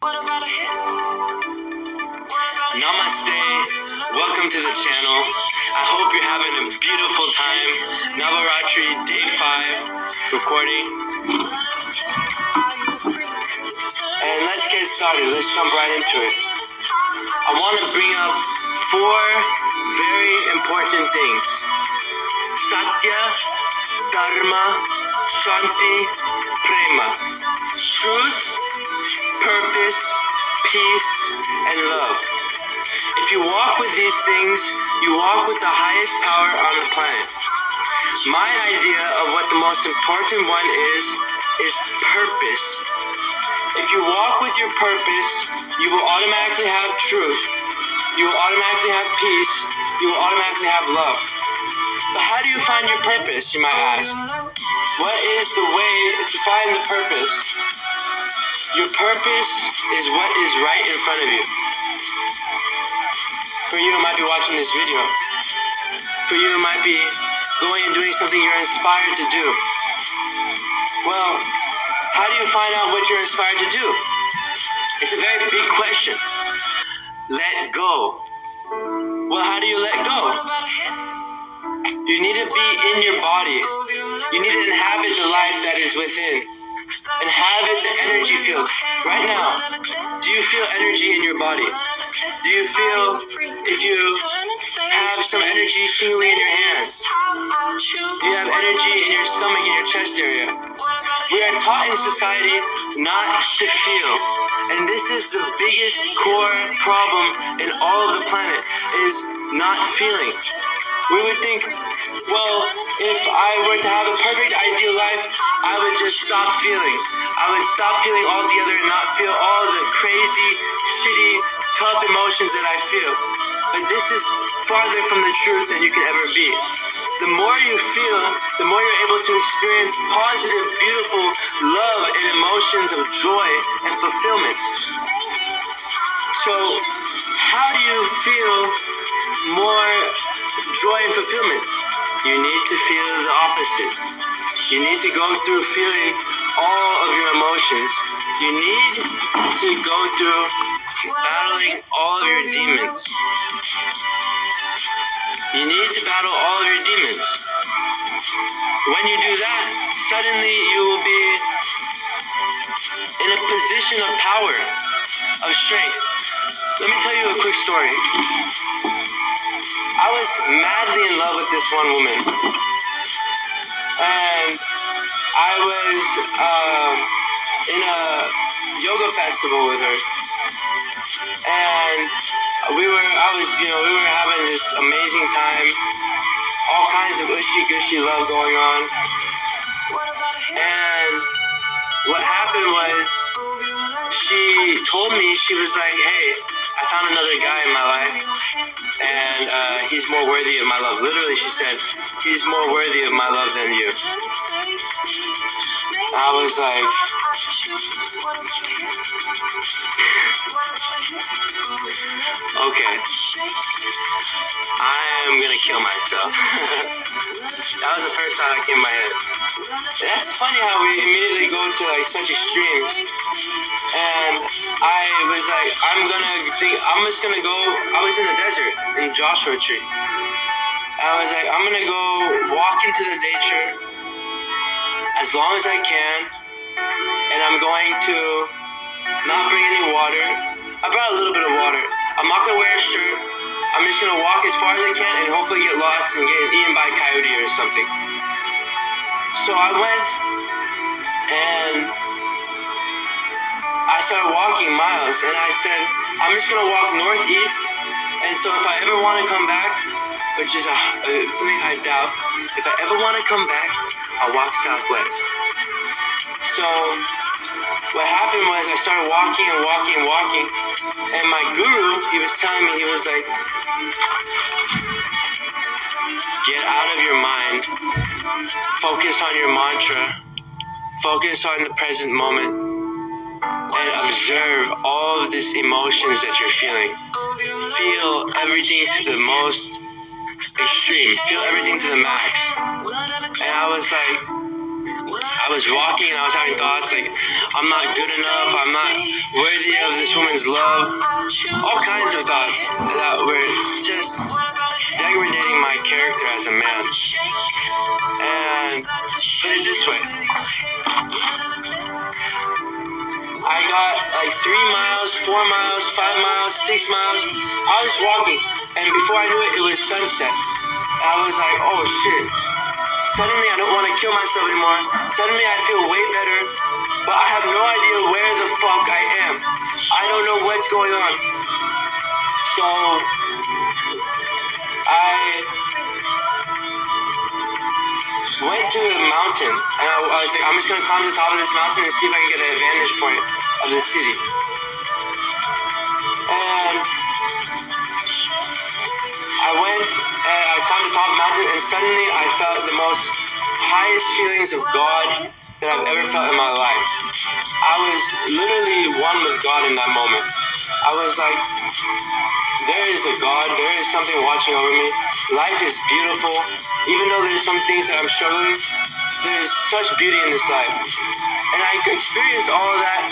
Namaste, welcome to the channel. I hope you're having a beautiful time. Navarati day 5 recording. And let's get started, let's jump right into it. I want to bring up 4 very important things. Satya, Dharma, Shanti, Prema. Truth, purpose, peace, and love. If you walk with these things, you walk with the highest power on the planet. My idea of what the most important one is purpose. If you walk with your purpose, you will automatically have truth. You will automatically have peace. You will automatically have love. But how do you find your purpose, you might ask? What is the way to find the purpose? Your purpose is what is right in front of you. For you, it might be watching this video. For you, it might be going and doing something you're inspired to do. Well, how do you find out what you're inspired to do? It's a very big question. Let go. Well, how do you let go? You need to be in your body. You need to inhabit the life that is within. Inhabit the energy field. Right now, do you feel energy in your body? Do you feel if you have some energy tingling in your hands? Do you have energy in your stomach, in your chest area? We are taught in society not to feel. And this is the biggest core problem in all of the planet, is not feeling. We would think, well, if I were to have a perfect ideal life, I would just stop feeling. I would stop feeling altogether and not feel all the crazy, shitty, tough emotions that I feel. But this is farther from the truth than you can ever be. The more you feel, the more you're able to experience positive, beautiful love and emotions of joy and fulfillment. So, how do you feel more joy and fulfillment? You need to feel the opposite. You need to go through feeling all of your emotions. You need to go through battling all of your demons. You need to battle all of your demons. When you do that, suddenly you will be in a position of power, of strength. Let me tell you a quick story. I was madly in love with this one woman. And I was in a yoga festival with her. And we were having this amazing time. All kinds of ushy-gushy love going on. And what happened was, she told me, she was like, hey, I found another guy in my life, and he's more worthy of my love. Literally, she said, he's more worthy of my love than you. I was like, okay, I am gonna kill myself. That was the first thought that came to my head. And that's funny how we immediately go to like such extremes. And I was like, I'm just gonna go. I was in the desert in Joshua Tree. I was like, I'm gonna go walk into the nature as long as I can, and I'm going to not bring any water. I brought a little bit of water. I'm not gonna wear a shirt. I'm just gonna walk as far as I can and hopefully get lost and get eaten by a coyote or something. So I went and I started walking miles, and I said, I'm just gonna walk northeast, and so if I ever want to come back, which is something I doubt, if I ever want to come back, I'll walk southwest. So what happened was, I started walking and walking and walking, and my guru, he was telling me, he was like, get out of your mind, focus on your mantra, focus on the present moment, and observe all of these emotions that you're feeling. Feel everything to the most extreme. Feel everything to the max. And I was like, I was walking and I was having thoughts like, I'm not good enough, I'm not worthy of this woman's love. All kinds of thoughts that were just degrading my character as a man. And put it this way, I got like 3 miles, 4 miles, 5 miles, 6 miles. I was walking, and before I knew it, it was sunset. I was like, oh shit. Suddenly I don't want to kill myself anymore. Suddenly I feel way better, but I have no idea where the fuck I am. I don't know what's going on. So I went to a mountain, and I was like, I'm just gonna climb to the top of this mountain and see if I can get a vantage point of the city. And I went and I climbed the top of the mountain, and suddenly I felt the most highest feelings of God that I've ever felt in my life. I was literally one with God in that moment. I was like, there is a God, there is something watching over me. Life is beautiful. Even though there's some things that I'm struggling, there is such beauty in this life. And I experienced all of that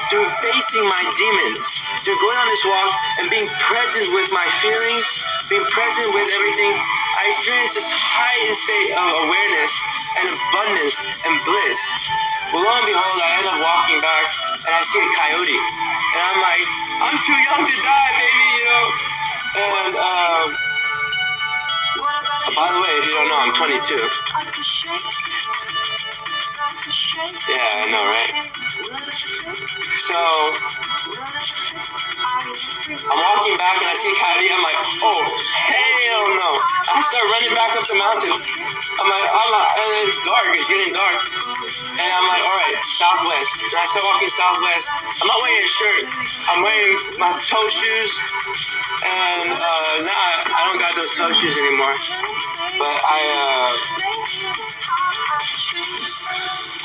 through facing my demons, through going on this walk and being present with my feelings, being present with everything. I experienced this heightened state of awareness and abundance and bliss. Well, lo and behold, I end up walking back and I see a coyote. And I'm like, I'm too young to die, baby, you know? And, by the way, if you don't know, I'm 22. Yeah, I know, right? So, I'm walking back and I see a coyote. I'm like, oh, hell no. I start running back up the mountain. And it's dark. It's getting dark. And I'm like, all right, southwest. And I start walking southwest. I'm not wearing a shirt. I'm wearing my toe shoes. And now I don't got those toe shoes anymore. But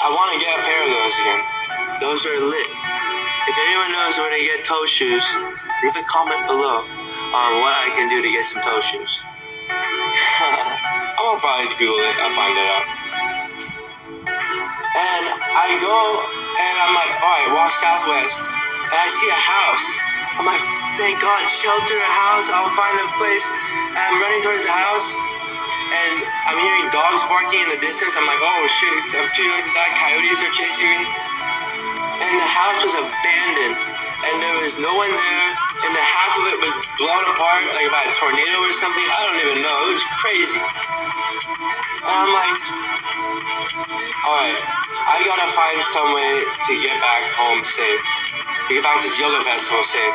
I want to get a pair of those again. Those are lit. If anyone knows where to get toe shoes, leave a comment below on what I can do to get some toe shoes. I'm gonna probably Google it. I'll find it out. And I go and I'm like, alright, walk southwest. And I see a house. I'm like, thank God, shelter, a house. I'll find a place. And I'm running towards the house. And I'm hearing dogs barking in the distance. I'm like, oh shit, I'm too young to die. Coyotes are chasing me. And the house was abandoned. And there was no one there. And the half of it was blown apart, like by a tornado or something. I don't even know. It was crazy. And I'm like, alright, I gotta find some way to get back home safe. To get back to this yoga festival safe.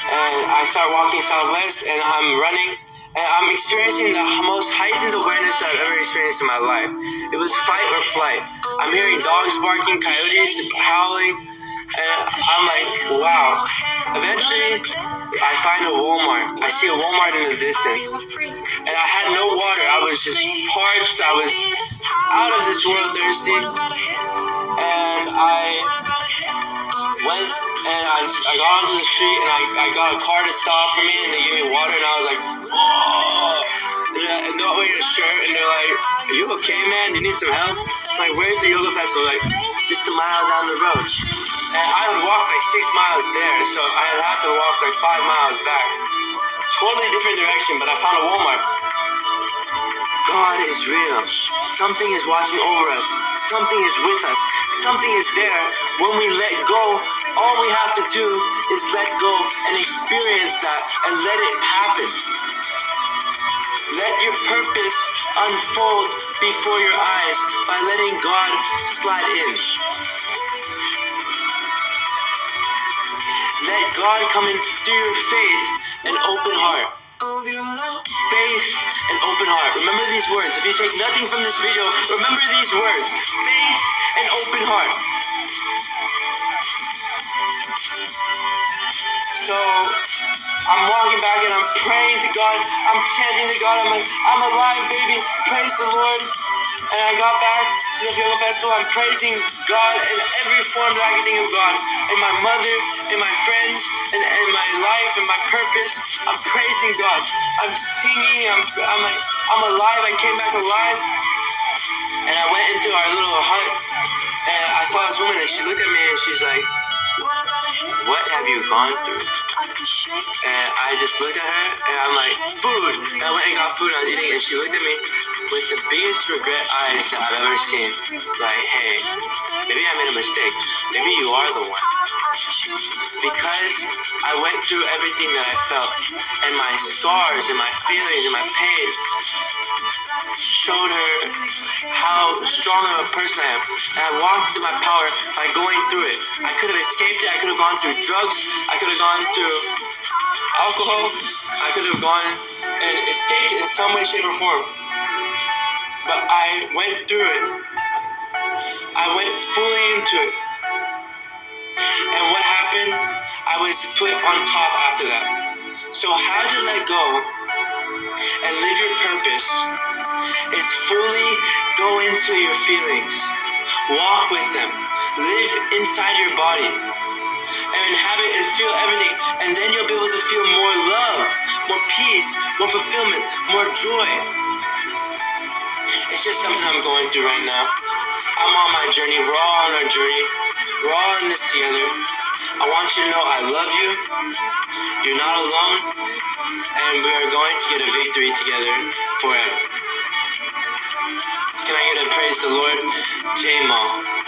And I start walking southwest and I'm running. And I'm experiencing the most heightened awareness that I've ever experienced in my life. It was fight or flight. I'm hearing dogs barking, coyotes howling, and I'm like, wow. Eventually, I find a Walmart. I see a Walmart in the distance. And I had no water. I was just parched. I was out of this world thirsty. And I went and I got onto the street and I got a car to stop for me and they gave me water and I was like, whoa! And they're wearing a shirt and they're like, are you okay, man? Do you need some help? I'm like, where's the yoga festival? Like, just a mile down the road. And I had walked like 6 miles there, so I had to walk like 5 miles back. Totally different direction, but I found a Walmart. God is real. Something is watching over us. Something is with us. Something is there. When we let go, all we have to do is let go and experience that and let it happen. Let your purpose unfold before your eyes by letting God slide in. Let God come in through your faith and open heart. Faith and open heart. Remember these words. If you take nothing from this video, remember these words. Faith and open heart. So, I'm walking back and I'm praying to God. I'm chanting to God. I'm like, I'm alive, baby. Praise the Lord. And I got back to the yoga festival. I'm praising God in every form that I can think of God. In my mother, in my friends, in my life, in my purpose. I'm praising God. I'm singing. I'm like, I'm alive. I came back alive. And I went into our little hut, and I saw this woman, and she looked at me, and she's like, "What have you gone through?" And I just looked at her, and I'm like, "Food!" And I went and got food, and I was eating, and she looked at me with the biggest regret eyes that I've ever seen. Like, "Hey, maybe I made a mistake. Maybe you are the one." Because I went through everything that I felt, and my scars and my feelings and my pain showed her how strong of a person I am. And I walked into my power by going through it. I could have escaped it. I could have gone through drugs. I could have gone through alcohol. I could have gone and escaped it in some way, shape, or form. But I went through it. I went fully into it. And what happened? I was put on top after that. So how to let go and live your purpose is fully go into your feelings. Walk with them. Live inside your body. And inhabit and feel everything. And then you'll be able to feel more love, more peace, more fulfillment, more joy. It's just something I'm going through right now. I'm on my journey. We're all on our journey. We're all in this together. I want you to know I love you. You're not alone. And we are going to get a victory together forever. Can I get a praise the Lord? J-Mall.